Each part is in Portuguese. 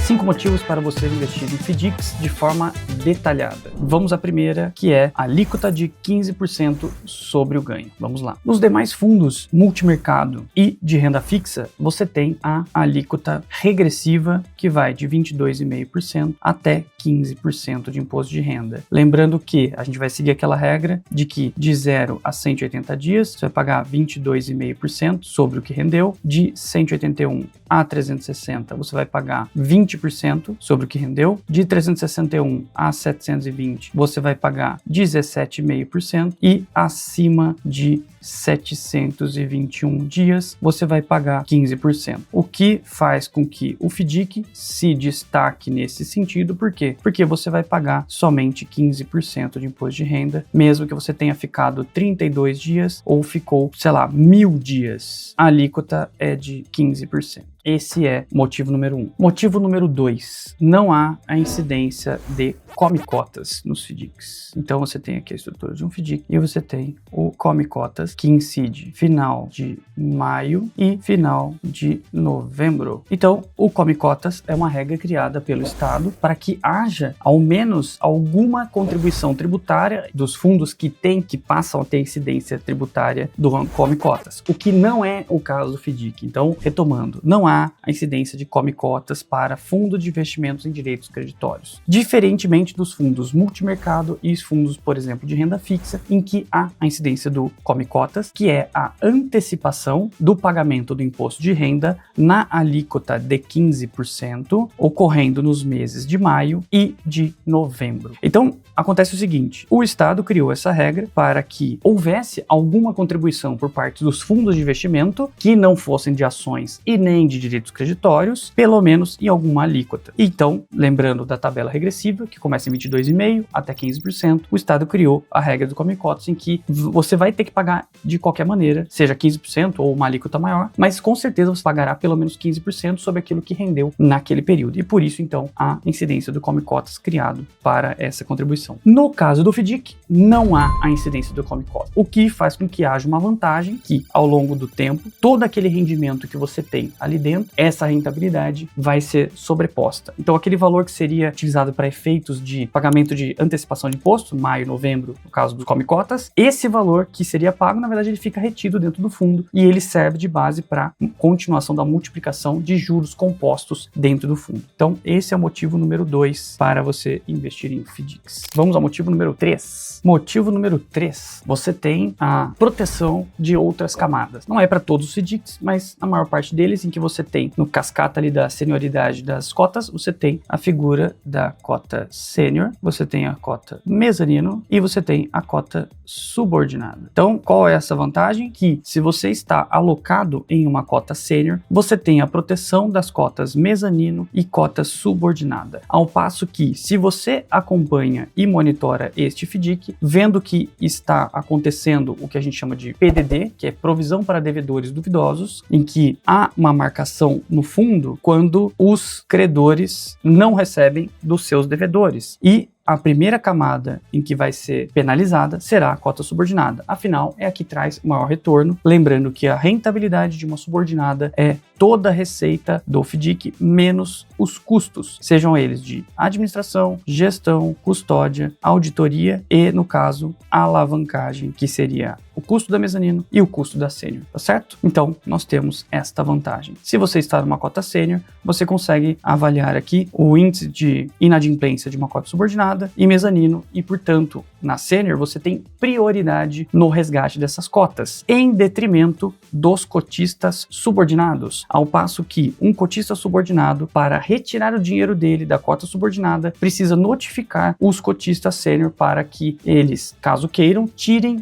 5 motivos para você investir em FDICs de forma detalhada. Vamos à primeira, que é a alíquota de 15% sobre o ganho. Vamos lá. Nos demais fundos multimercado e de renda fixa, você tem a alíquota regressiva, que vai de 22,5% até 15% de imposto de renda. Lembrando que a gente vai seguir aquela regra de que de 0 a 180 dias, você vai pagar 22,5% sobre o que rendeu, de 181 a 360, você vai pagar 20% sobre o que rendeu, de 361 a 720, você vai pagar 17,5% e acima de 721 dias, você vai pagar 15%. O que faz com que o FDIC se destaque nesse sentido, por quê? Porque você vai pagar somente 15% de imposto de renda, mesmo que você tenha ficado 32 dias ou ficou, sei lá, 1.000 dias. A alíquota é de 15%. Esse é motivo número 1. Motivo número 2, não há a incidência de come-cotas nos FDICs. Então você tem aqui a estrutura de um FDIC e você tem o come-cotas, que incide final de maio e final de novembro. Então o come-cotas é uma regra criada pelo Estado para que haja ao menos alguma contribuição tributária dos fundos que passam a ter incidência tributária do come-cotas, o que não é o caso do FDIC. Então, retomando, não há a incidência de come-cotas para fundo de investimentos em direitos creditórios, diferentemente dos fundos multimercado e os fundos, por exemplo, de renda fixa, em que há a incidência do come-cotas, que é a antecipação do pagamento do imposto de renda na alíquota de 15%, ocorrendo nos meses de maio e de novembro. Então, acontece o seguinte, o Estado criou essa regra para que houvesse alguma contribuição por parte dos fundos de investimento que não fossem de ações e nem de direitos creditórios, pelo menos em alguma alíquota. Então, lembrando da tabela regressiva, que começa em 22,5% até 15%, o Estado criou a regra do come-cotas, em que você vai ter que pagar de qualquer maneira, seja 15% ou uma alíquota maior, mas com certeza você pagará pelo menos 15% sobre aquilo que rendeu naquele período. E por isso, então, a incidência do come-cotas criado para essa contribuição. No caso do FDIC, não há a incidência do come-cotas, o que faz com que haja uma vantagem que, ao longo do tempo, todo aquele rendimento que você tem ali dentro, essa rentabilidade vai ser sobreposta. Então, aquele valor que seria utilizado para efeitos de pagamento de antecipação de imposto, maio, novembro, no caso do come-cotas, esse valor que seria pago, na verdade, ele fica retido dentro do fundo e ele serve de base para continuação da multiplicação de juros compostos dentro do fundo. Então, esse é o motivo número 2 para você investir em FDICs. Vamos ao motivo número 3. Motivo número 3, você tem a proteção de outras camadas. Não é para todos os FDICs, mas a maior parte deles, em que você tem no cascata ali da senioridade das cotas, você tem a figura da cota sênior, você tem a cota mezanino e você tem a cota subordinada. Então, qual é essa vantagem? Que se você está alocado em uma cota sênior, você tem a proteção das cotas mezanino e cota subordinada. Ao passo que, se você acompanha e monitora este FDIC, vendo que está acontecendo o que a gente chama de PDD, que é provisão para devedores duvidosos, em que há uma marcação no fundo quando os credores não recebem dos seus devedores. E a primeira camada em que vai ser penalizada será a cota subordinada. Afinal, é a que traz maior retorno. Lembrando que a rentabilidade de uma subordinada é toda a receita do FDIC menos os custos, sejam eles de administração, gestão, custódia, auditoria e, no caso, a alavancagem, que seria o custo da mezanino e o custo da sênior, tá certo? Então, nós temos esta vantagem. Se você está numa cota sênior, você consegue avaliar aqui o índice de inadimplência de uma cota subordinada e mezanino e, portanto, na sênior você tem prioridade no resgate dessas cotas, em detrimento dos cotistas subordinados, ao passo que um cotista subordinado, para retirar o dinheiro dele da cota subordinada, precisa notificar os cotistas sênior para que eles, caso queiram,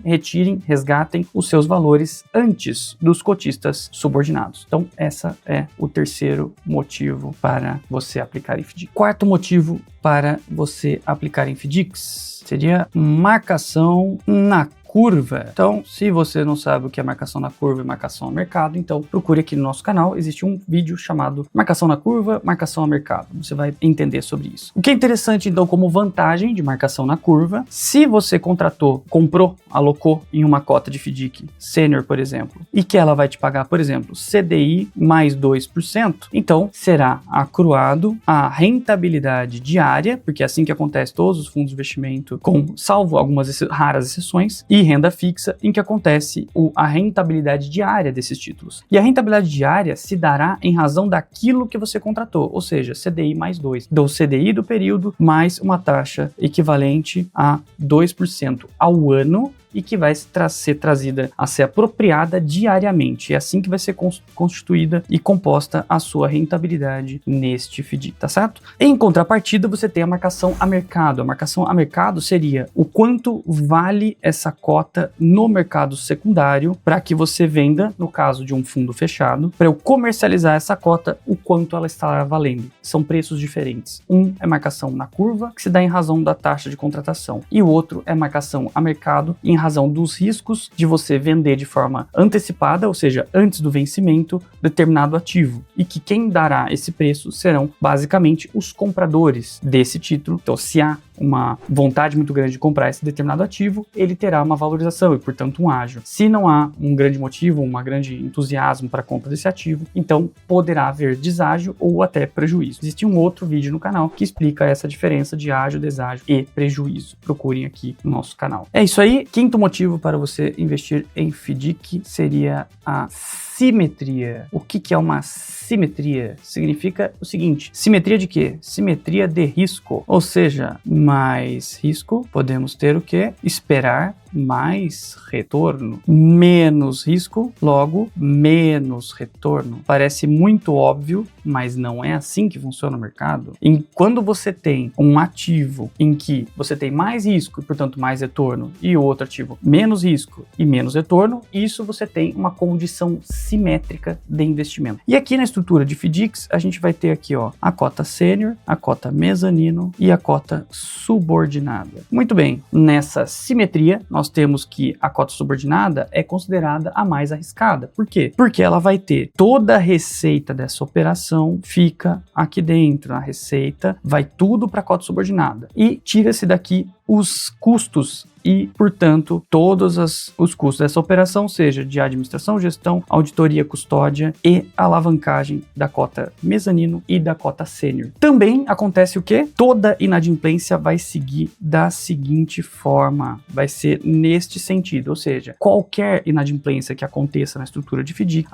retirem, resgatem os seus valores antes dos cotistas subordinados. Então, essa é o terceiro motivo para você aplicar em FDIC. Quarto motivo para você aplicar em FDICs seria marcação na curva. Então, se você não sabe o que é marcação na curva e marcação a mercado, então procure aqui no nosso canal, existe um vídeo chamado marcação na curva, marcação a mercado. Você vai entender sobre isso. O que é interessante, então, como vantagem de marcação na curva, se você comprou, alocou em uma cota de FDIC sênior, por exemplo, e que ela vai te pagar, por exemplo, CDI mais 2%, então será acruado a rentabilidade diária, porque é assim que acontece todos os fundos de investimento, salvo algumas raras exceções, e renda fixa, em que acontece a rentabilidade diária desses títulos. E a rentabilidade diária se dará em razão daquilo que você contratou, ou seja, CDI mais 2, do CDI do período mais uma taxa equivalente a 2% ao ano, e que vai ser trazida a ser apropriada diariamente. É assim que vai ser constituída e composta a sua rentabilidade neste FDIC, tá certo? Em contrapartida, você tem a marcação a mercado. A marcação a mercado seria o quanto vale essa cota no mercado secundário para que você venda, no caso de um fundo fechado, para eu comercializar essa cota, o quanto ela estará valendo. São preços diferentes. Um é marcação na curva, que se dá em razão da taxa de contratação, e o outro é marcação a mercado em razão dos riscos de você vender de forma antecipada, ou seja, antes do vencimento, determinado ativo, e que quem dará esse preço serão basicamente os compradores desse título. Então, se há uma vontade muito grande de comprar esse determinado ativo, ele terá uma valorização e, portanto, um ágio. Se não há um grande motivo, um grande entusiasmo para a compra desse ativo, então poderá haver deságio ou até prejuízo. Existe um outro vídeo no canal que explica essa diferença de ágio, deságio e prejuízo. Procurem aqui no nosso canal. É isso aí. Quinto motivo para você investir em FDIC seria a simetria. O que é uma simetria? Significa o seguinte: simetria de quê? Simetria de risco. Ou seja, mais risco, podemos ter o quê? Esperar mais retorno. Menos risco, logo menos retorno. Parece muito óbvio, mas não é assim que funciona o mercado. Quando você tem um ativo em que você tem mais risco e, portanto, mais retorno, e outro ativo menos risco e menos retorno, isso você tem uma condição simétrica de investimento. E aqui na estrutura de FDICs, a gente vai ter aqui, ó, a cota sênior, a cota mezanino e a cota subordinada. Muito bem, nessa simetria, nós temos que a cota subordinada é considerada a mais arriscada. Por quê? Porque ela vai ter toda a receita dessa operação fica aqui dentro. A receita vai tudo para a cota subordinada e tira-se daqui os custos e, portanto, todos os custos dessa operação, seja de administração, gestão, auditoria, custódia e alavancagem da cota mezanino e da cota sênior. Também acontece o quê? Toda inadimplência vai seguir da seguinte forma, vai ser neste sentido, ou seja, qualquer inadimplência que aconteça na estrutura de FDIC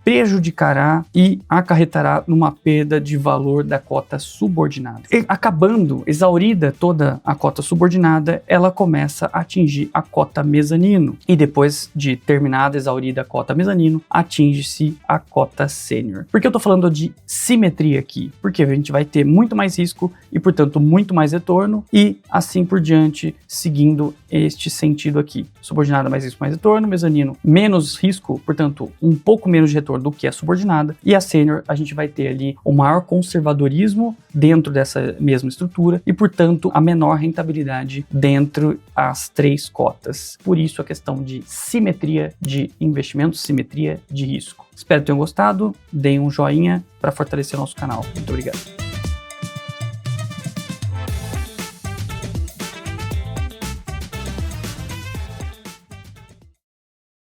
prejudicará e acarretará numa perda de valor da cota subordinada. E acabando, exaurida toda a cota subordinada, ela começa a atingir a cota mezanino, e depois de terminada, exaurida a cota mezanino, atinge-se a cota sênior. Por que eu tô falando de simetria aqui? Porque a gente vai ter muito mais risco e, portanto, muito mais retorno, e assim por diante, seguindo este sentido aqui. Subordinada, mais risco, mais retorno. Mezanino, menos risco, portanto, um pouco menos de retorno do que a subordinada. E a sênior, a gente vai ter ali o maior conservadorismo dentro dessa mesma estrutura e, portanto, a menor rentabilidade dentro as três cotas. Por isso a questão de simetria de investimento, simetria de risco. Espero que tenham gostado. Deem um joinha para fortalecer o nosso canal. Muito obrigado.